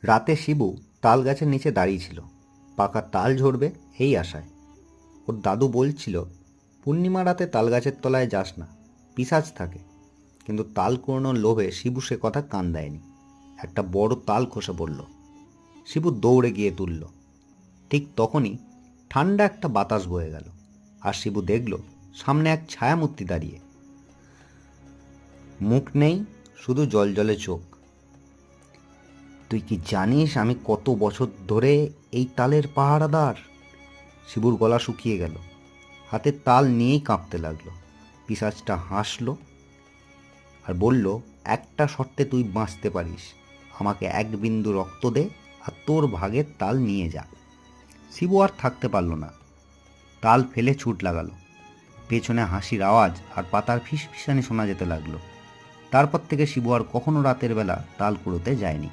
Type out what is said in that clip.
রাতে শিবু তাল গাছের নিচে দাঁড়িয়ে ছিল, পাকা তাল ঝরবে এই আশায়। ওর দাদু বলছিল, পূর্ণিমা রাতে তাল গাছের তলায় যাস না, পিশাচ থাকে। কিন্তু তাল কুড়োনোর লোভে শিবু সে কথা কান দেয়নি। একটা বড় তাল খসে পড়ল। শিবু দৌড়ে গিয়ে তুলল। ঠিক তখনই ঠান্ডা একটা বাতাস বয়ে গেল, আর শিবু দেখল সামনে এক ছায়ামূর্তি দাঁড়িয়ে। মুখ নেই, শুধু জলজলে চোখ। তুই কি জানিস আমি কত বছর ধরে এই তালের পাহারাদার? শিবুর গলা শুকিয়ে গেল, হাতে তাল নিয়েই কাঁপতে লাগলো। পিশাচটা হাসলো আর বলল, একটা শর্তে তুই বাঁচতে পারিস। আমাকে এক বিন্দু রক্ত দে আর তোর ভাগের তাল নিয়ে যা। শিবু আর থাকতে পারল না, তাল ফেলে ছুট লাগালো। পেছনে হাসির আওয়াজ আর পাতার ফিসফিসানি শোনা যেতে লাগলো। তারপর থেকে শিবু আর কখনো রাতের বেলা তাল কুড়োতে যায়নি।